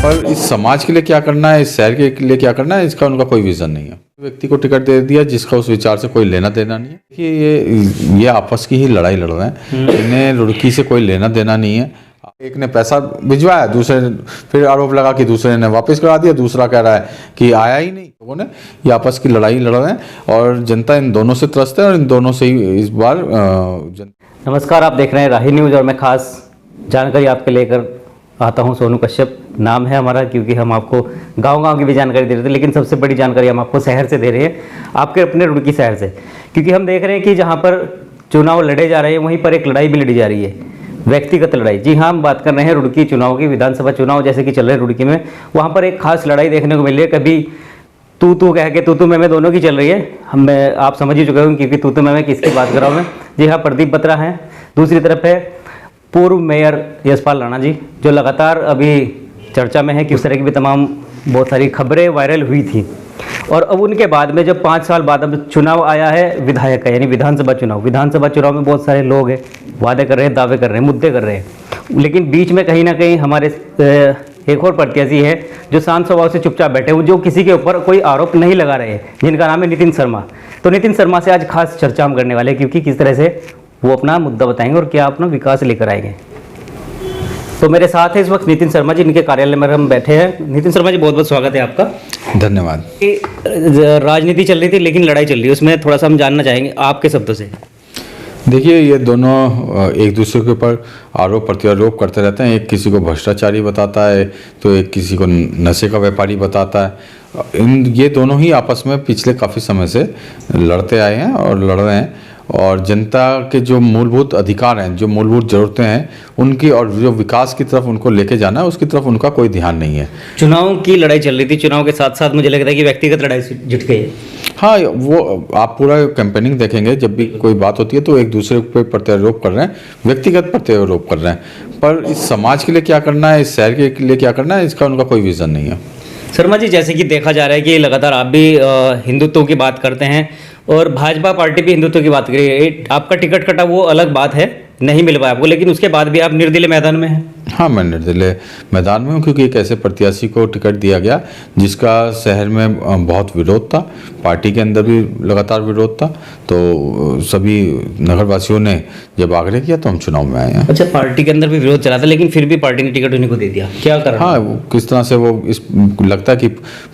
पर इस समाज के लिए क्या करना है, इस शहर के लिए क्या करना है, इसका उनका कोई विजन नहीं है। व्यक्ति को टिकट दे दिया जिसका उस विचार से कोई लेना देना नहीं है कि ये आपस की ही लड़ाई लड़ रहे हैं। इन्हें रुड़की से कोई लेना देना नहीं है। एक ने पैसा भिजवाया, दूसरे फिर आरोप लगा कि दूसरे ने वापस करा दिया, दूसरा कह रहा है कि आया ही नहीं। लोगों ने ये आपस की लड़ाई लड़ रहे हैं और जनता इन दोनों से त्रस्त है और इन दोनों से ही इस बार नमस्कार, आप देख रहे हैं राही न्यूज़ और मैं खास जानकारी आपके लेकर आता हूं। सोनू कश्यप नाम है हमारा, क्योंकि हम आपको गांव-गांव की भी जानकारी दे रहे थे, लेकिन सबसे बड़ी जानकारी हम आपको शहर से दे रहे हैं, आपके अपने रुड़की शहर से। क्योंकि हम देख रहे हैं कि जहां पर चुनाव लड़े जा रहे हैं वहीं पर एक लड़ाई भी लड़ी जा रही है, व्यक्तिगत लड़ाई। जी हाँ, हम बात कर रहे हैं रुड़की चुनाव की। विधानसभा चुनाव जैसे कि चल रहे हैं रुड़की में, वहाँ पर एक खास लड़ाई देखने को मिल रही है। कभी तू कह के तू मैं दोनों की चल रही है। आप समझ ही चुके हो क्योंकि तू मैं किसकी बात कर रहा हूँ मैं। जी हाँ, प्रदीप बत्रा हैं। दूसरी तरफ है पूर्व मेयर यशपाल राणा जी, जो लगातार अभी चर्चा में है कि उस तरह की भी तमाम बहुत सारी खबरें वायरल हुई थी। और अब उनके बाद में जब 5 साल बाद अब चुनाव आया है विधायक का, यानी विधानसभा चुनाव में बहुत सारे लोग हैं, वादे कर रहे हैं, दावे कर रहे हैं, मुद्दे कर रहे हैं। लेकिन बीच में कहीं ना कहीं हमारे एक और प्रत्याशी है जो शांत स्वभाव से चुपचाप बैठे हुए, जो किसी के ऊपर कोई आरोप नहीं लगा रहे हैं, जिनका नाम है नितिन शर्मा। तो नितिन शर्मा से आज खास चर्चा हम करने वाले हैं, क्योंकि किस तरह से वो अपना मुद्दा बताएंगे और क्या अपना विकास लेकर आएंगे। तो मेरे साथ है इस वक्त नितिन शर्मा जी, इनके कार्यालय में हम बैठे हैं। नितिन शर्मा जी, बहुत बहुत स्वागत है आपका। धन्यवाद। राजनीति चल रही थी लेकिन लड़ाई चल रही है, उसमें थोड़ा सा हम जानना चाहेंगे आपके शब्दों से। देखिए, ये दोनों एक दूसरे के ऊपर आरोप प्रत्यारोप करते रहते हैं। एक किसी को भ्रष्टाचारी बताता है तो एक किसी को नशे का व्यापारी बताता है। ये दोनों ही आपस में पिछले काफ़ी समय से लड़ते आए हैं और लड़ रहे हैं। और जनता के जो मूलभूत अधिकार हैं, जो मूलभूत ज़रूरतें हैं उनकी, और जो विकास की तरफ उनको लेके जाना है, उसकी तरफ उनका कोई ध्यान नहीं है। चुनाव की लड़ाई चल रही थी, चुनाव के साथ साथ मुझे लगता है कि व्यक्तिगत लड़ाई जुट गई है। हाँ, वो आप पूरा कैंपेनिंग देखेंगे, जब भी कोई बात होती है तो एक दूसरे पे प्रत्यारोप कर रहे हैं, व्यक्तिगत प्रत्यारोप कर रहे हैं। पर इस समाज के लिए क्या करना है, इस शहर के लिए क्या करना है, इसका उनका कोई विज़न नहीं है। शर्मा जी, जैसे कि देखा जा रहा है कि लगातार आप भी हिंदुत्व की बात करते हैं और भाजपा पार्टी भी हिंदुत्व की बात कर रही है। आपका टिकट कटा वो अलग बात है, नहीं मिल पाया आपको, लेकिन उसके बाद भी आप निर्दलीय मैदान में हैं। हाँ, मैं निर्दलीय मैदान में हूँ, क्योंकि एक ऐसे प्रत्याशी को टिकट दिया गया जिसका शहर में बहुत विरोध था, पार्टी के अंदर भी लगातार विरोध था। तो सभी नगरवासियों ने जब आग्रह किया तो हम चुनाव में आए हैं। अच्छा, पार्टी के अंदर भी विरोध चला था लेकिन फिर भी पार्टी ने टिकट उन्हीं को दे दिया, क्या कारण? हाँ, वो किस तरह से वो इस लगता है कि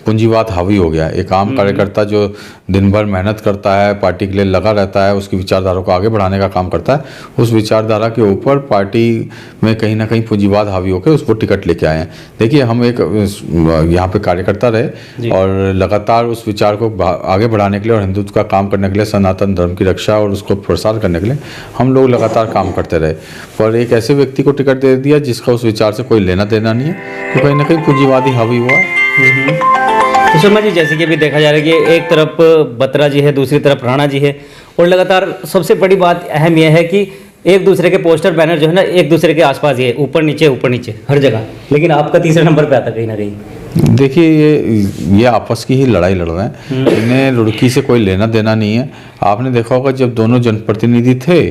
पूंजीवाद हावी हो गया। एक आम कार्यकर्ता जो दिन भर मेहनत करता है, पार्टी के लिए लगा रहता है, उसकी विचारधारा को आगे बढ़ाने का काम करता है, उस विचारधारा के ऊपर पार्टी में कहीं ना कहीं पूंजीवाद हावी होकर उसको टिकट लेके आए हैं। देखिए, हम एक यहाँ पे कार्यकर्ता रहे और लगातार उस विचार को आगे बढ़ाने के लिए और हिंदुत्व का काम करने के लिए, सनातन धर्म की रक्षा और उसको प्रसार करने के लिए हम लोग लगातार काम करते रहे। पर एक ऐसे व्यक्ति को टिकट दे दिया जिसका उस विचार से कोई लेना देना नहीं है, तो कहीं ना कहीं पूंजीवादी हावी हुआ है। तो शर्मा जी, जैसे कि अभी देखा जा रहा है कि एक तरफ बत्रा जी है, दूसरी तरफ राणा जी है, और लगातार सबसे बड़ी बात अहम यह है कि एक दूसरे के पोस्टर बैनर जो है ना, एक दूसरे के आसपास ही है, ऊपर नीचे हर जगह, लेकिन आपका तीसरे नंबर पे आता कहीं ना कहीं। देखिए, ये आपस की ही लड़ाई लड़ रहे हैं। इन्हें रुड़की से कोई लेना देना नहीं है। आपने देखा होगा जब दोनों जनप्रतिनिधि थे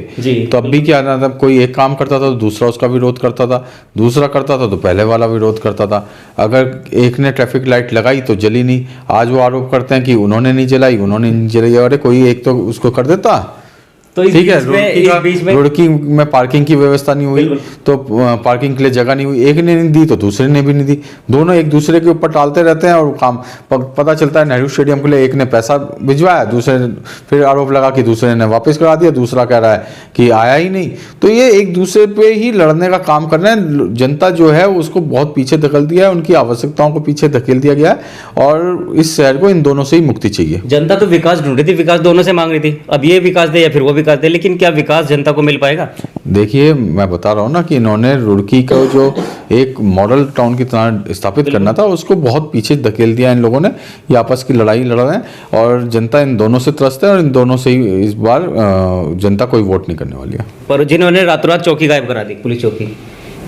तो अब भी क्या था, कोई एक काम करता था तो दूसरा उसका विरोध करता था, दूसरा करता था तो पहले वाला विरोध करता था। अगर एक ने ट्रैफिक लाइट लगाई तो जली नहीं, आज वो आरोप करते हैं कि उन्होंने नहीं जलाई। अरे कोई एक तो उसको कर देता, तो ठीक है। रुड़की में पार्किंग की व्यवस्था नहीं हुई तो पार्किंग के लिए जगह नहीं हुई, एक ने नहीं दी तो दूसरे ने भी नहीं दी। दोनों एक दूसरे के ऊपर टालते रहते हैं और काम पता चलता है नेहरू स्टेडियम के लिए एक ने पैसा भिजवाया, दूसरे फिर आरोप लगा कि दूसरे ने वापस करा दिया, दूसरा कह रहा है कि आया ही नहीं। तो ये एक दूसरे पे ही लड़ने का काम कर रहे हैं। जनता जो है उसको बहुत पीछे धकेल दिया है, उनकी आवश्यकताओं को पीछे धकेल दिया गया है और इस शहर को इन दोनों से ही मुक्ति चाहिए। जनता तो विकास ढूंढ रही थी, विकास दोनों से मांग रही थी, अब ये विकास दे या फिर वो विकास दे, लेकिन क्या विकास जनता को मिल पाएगा? देखिए, मैं बता रहा हूँ ना कि इन्होंने रुड़की को जो एक मॉडल टाउन की तरह स्थापित करना था उसको बहुत पीछे धकेल दिया इन लोगों ने। ये आपस की लड़ाई लड़ रहे हैं और जनता इन दोनों से त्रस्त है और इन दोनों से ही इस बार जनता कोई वोट नहीं करने वाली है। पर जिन्होंने रातों रात चौकी गायब करा दी, पुलिस चौकी,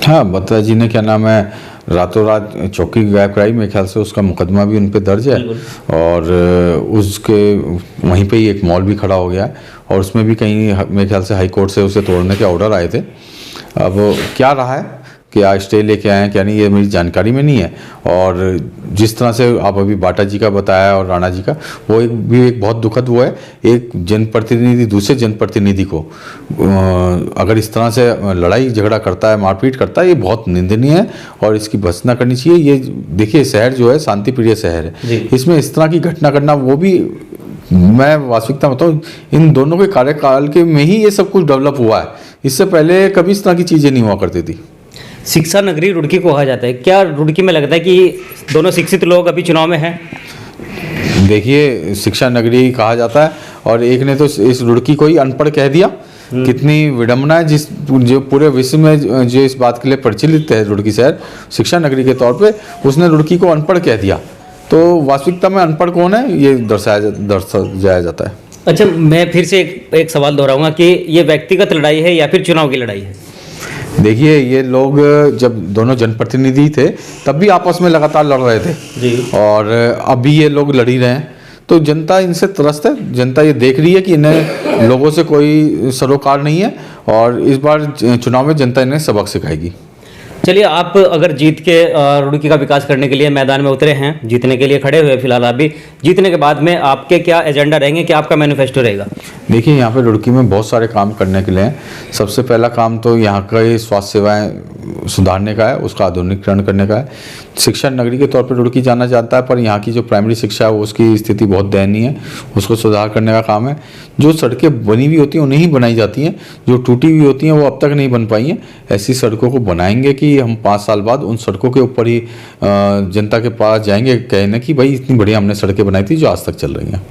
हाँ, बत्रा जी ने क्या नाम है रातों रात चौकी गायब कराई। मेरे ख्याल से उसका मुकदमा भी उन पे दर्ज है और उसके वहीं पे ही एक मॉल भी खड़ा हो गया है और उसमें भी कहीं मेरे ख्याल से हाई कोर्ट से उसे तोड़ने के ऑर्डर आए थे। अब क्या रहा है क्या स्टे लेके आए हैं क्या नहीं, ये मेरी जानकारी में नहीं है। और जिस तरह से आप अभी बाटा जी का बताया और राणा जी का, वो एक बहुत दुखद वो है, एक जनप्रतिनिधि दूसरे जनप्रतिनिधि को अगर इस तरह से लड़ाई झगड़ा करता है, मारपीट करता है, ये बहुत निंदनीय है और इसकी भर्त्सना करनी चाहिए। ये देखिए शहर जो है शांति प्रिय शहर है, इसमें इस तरह की घटना करना, वो भी मैं वास्तविकता बताऊँ इन दोनों के कार्यकाल के में ही ये सब कुछ डेवलप हुआ है, इससे पहले कभी इस तरह की चीज़ें नहीं हुआ करती थी। शिक्षा नगरी रुड़की को कहा जाता है, क्या रुड़की में लगता है कि दोनों शिक्षित लोग अभी चुनाव में हैं? देखिए शिक्षा नगरी कहा जाता है और एक ने तो इस रुड़की को ही अनपढ़ कह दिया। कितनी विडम्बना है, जो पूरे विश्व में जो इस बात के लिए प्रचलित है रुड़की शहर शिक्षा नगरी के तौर पे, उसने रुड़की को अनपढ़ कह दिया। तो वास्तविकता में अनपढ़ कौन है ये दर्शाया जाता है। अच्छा, मैं फिर से एक सवाल दोहराऊंगा कि ये व्यक्तिगत लड़ाई है या फिर चुनाव की लड़ाई है? देखिए ये लोग जब दोनों जनप्रतिनिधि थे तब भी आपस में लगातार लड़ रहे थे जी, और अभी ये लोग लड़ ही रहे हैं। तो जनता इनसे त्रस्त है, जनता ये देख रही है कि इन्हें लोगों से कोई सरोकार नहीं है और इस बार चुनाव में जनता इन्हें सबक सिखाएगी। चलिए, आप अगर जीत के रुड़की का विकास करने के लिए मैदान में उतरे हैं, जीतने के लिए खड़े हुए फिलहाल आप भी, जीतने के बाद में आपके क्या एजेंडा रहेंगे, क्या आपका मैनिफेस्टो रहेगा? देखिए यहाँ पे रुड़की में बहुत सारे काम करने के लिए हैं। सबसे पहला काम तो यहाँ का स्वास्थ्य सेवाएं सुधारने का है, उसका आधुनिकीकरण करने का है। शिक्षा नगरी के तौर पर रुड़की जाना जाता है, पर यहाँ की जो प्राइमरी शिक्षा है उसकी स्थिति बहुत दयनीय है, उसको सुधार करने का काम है। जो सड़कें बनी हुई होती हैं उन्हें ही बनाई जाती हैं, जो टूटी हुई होती हैं वो अब तक नहीं बन पाई हैं। ऐसी सड़कों को बनाएंगे कि हम 5 साल बाद उन सड़कों के ऊपर ही जनता के पास जाएंगे कहने कि भाई इतनी बढ़िया हमने सड़कें बनाई थी जो आज तक चल रही हैं।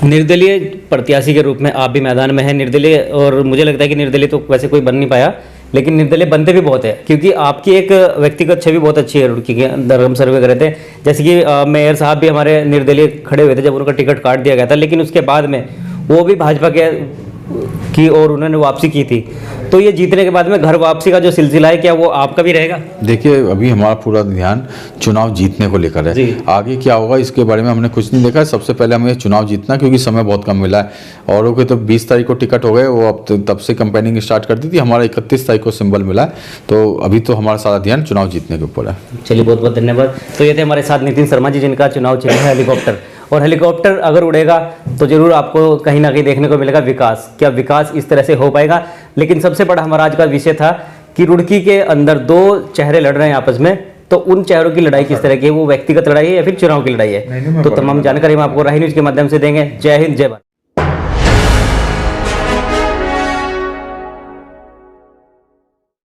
निर्दलीय प्रत्याशी के रूप में आप भी मैदान में हैं, निर्दलीय, और मुझे लगता है कि निर्दलीय तो वैसे कोई बन नहीं पाया, लेकिन निर्दलीय बनते भी बहुत है क्योंकि आपकी एक व्यक्तिगत छवि बहुत अच्छी है रुड़की के अंदर। हम सर्वे कर रहे थे, जैसे कि मेयर साहब भी हमारे निर्दलीय खड़े हुए थे जब उनका टिकट काट दिया गया था, लेकिन उसके बाद में वो भी भाजपा की और उन्होंने वापसी की थी। तो ये जीतने के बाद में घर वापसी का जो सिलसिला है, क्या वो आपका भी रहेगा? देखिए अभी हमारा पूरा ध्यान चुनाव जीतने को लेकर है, आगे क्या होगा इसके बारे में हमने कुछ नहीं देखा। सबसे पहले हमें चुनाव जीतना, क्योंकि समय बहुत कम मिला है। औरों के तो 20 तारीख को टिकट हो गए, वो अब तब से कैंपेनिंग स्टार्ट कर दी थी। हमारा 31 तारीख को सिंबल मिला है, तो अभी तो हमारा सारा ध्यान चुनाव जीतने के ऊपर है। चलिए, बहुत बहुत धन्यवाद। तो ये थे हमारे साथ नितिन शर्मा जी, जिनका चुनाव चिन्ह है हेलीकॉप्टर, और हेलीकॉप्टर अगर उड़ेगा तो जरूर आपको कहीं ना कहीं देखने को मिलेगा विकास। क्या विकास इस तरह से हो पाएगा? लेकिन सबसे बड़ा हमारा आज का विषय था कि रुड़की के अंदर 2 चेहरे लड़ रहे हैं आपस में, तो उन चेहरों की लड़ाई किस तरह की है, वो व्यक्तिगत लड़ाई है या फिर चुनाव की लड़ाई है? तो तमाम जानकारी हम आपको राही न्यूज़ के माध्यम से देंगे। जय हिंद, जय भारत।